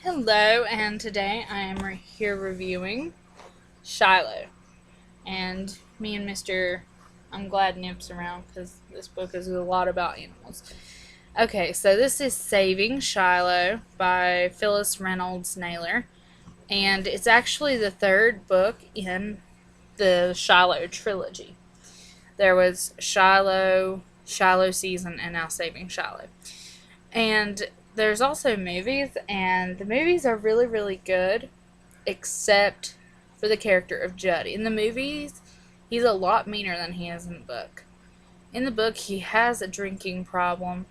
Hello, and today I am here reviewing Shiloh. And me and Mr. I'm glad Nip's around because this book is a lot about animals. Okay, so this is Saving Shiloh by Phyllis Reynolds Naylor, and it's actually the third book in the Shiloh trilogy. There was Shiloh, Shiloh Season, and now Saving Shiloh. And there's also movies, and the movies are really, really good, except for the character of Judd. In the movies, he's a lot meaner than he is in the book. In the book, he has a drinking problem,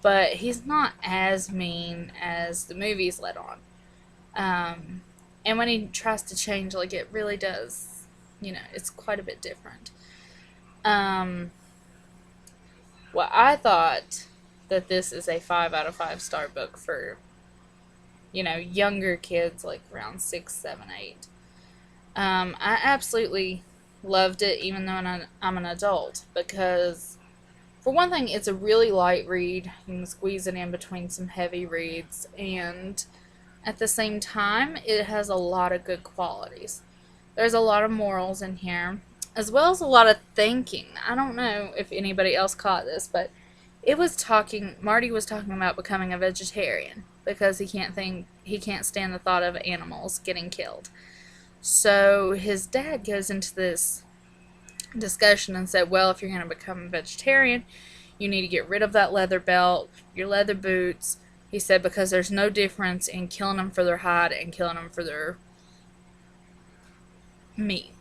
but he's not as mean as the movies let on. And when he tries to change, like, it really does, it's quite a bit different. Well, I thought that this is a 5 out of 5 star book for, younger kids, like around 6, 7, 8. I absolutely loved it, even though I'm an adult, because for one thing, it's a really light read. You can squeeze it in between some heavy reads, and at the same time, it has a lot of good qualities. There's a lot of morals in here, as well as a lot of thinking. I don't know if anybody else caught this, but Marty was talking about becoming a vegetarian because he can't stand the thought of animals getting killed. So his dad goes into this discussion and said, well, if you're going to become a vegetarian, you need to get rid of that leather belt, your leather boots. He said, because there's no difference in killing them for their hide and killing them for their meat.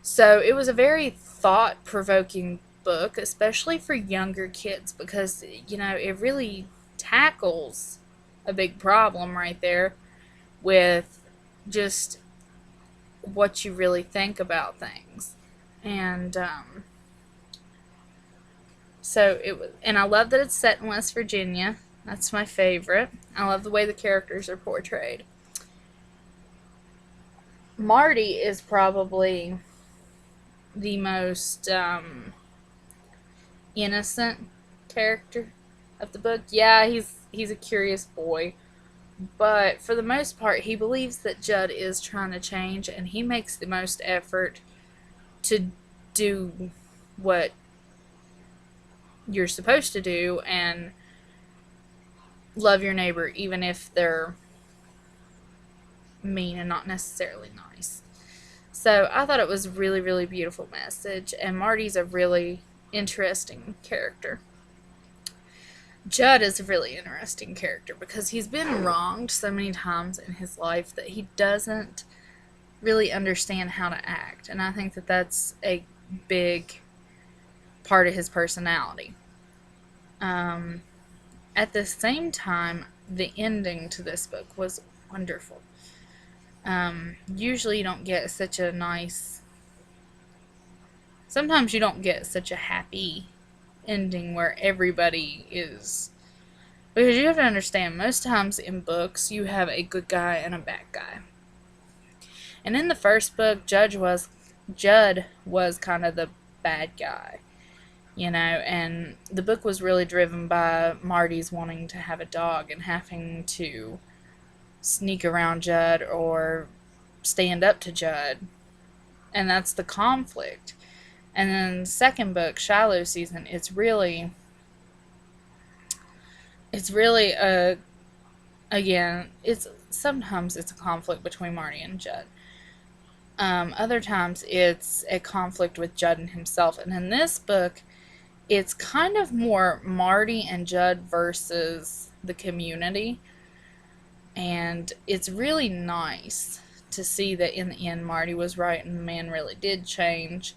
So it was a very thought-provoking book, especially for younger kids, because, it really tackles a big problem right there with just what you really think about things. And so it was, and I love that it's set in West Virginia. That's my favorite. I love the way the characters are portrayed. Marty is probably the most innocent character of the book. Yeah, he's a curious boy, but for the most part, he believes that Judd is trying to change, and he makes the most effort to do what you're supposed to do and love your neighbor, even if they're mean and not necessarily nice. So I thought it was a really, really beautiful message, and Marty's a really interesting character. Judd is a really interesting character because he's been wronged so many times in his life that he doesn't really understand how to act, and I think that that's a big part of his personality. At the same time, the ending to this book was wonderful. Usually you don't get such a nice, sometimes you don't get such a happy ending where everybody is, because you have to understand, most times in books you have a good guy and a bad guy. And in the first book, Judd was kind of the bad guy, and the book was really driven by Marty's wanting to have a dog and having to sneak around Judd or stand up to Judd, and that's the conflict. And then the second book, Shiloh Season, it's really a, again, it's sometimes it's a conflict between Marty and Judd. Other times it's a conflict with Judd and himself. And in this book, it's kind of more Marty and Judd versus the community. And it's really nice to see that in the end Marty was right and the man really did change.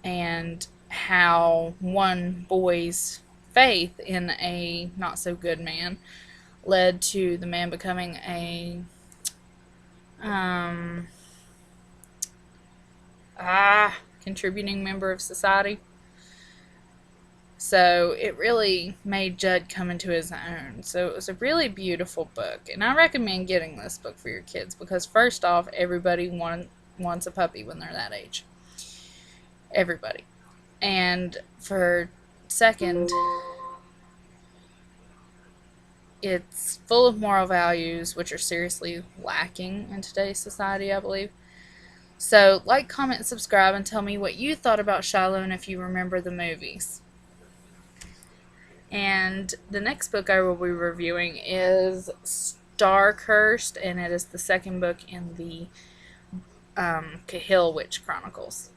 And how one boy's faith in a not so good man led to the man becoming a contributing member of society. So it really made Judd come into his own. So it was a really beautiful book, and I recommend getting this book for your kids because first off, everybody wants a puppy when they're that age. Everybody. And for second, It's full of moral values, which are seriously lacking in today's society, I believe. So, like, comment, subscribe, and tell me what you thought about Shiloh and if you remember the movies. And the next book I will be reviewing is Starcursed, and it is the second book in the Cahill Witch Chronicles.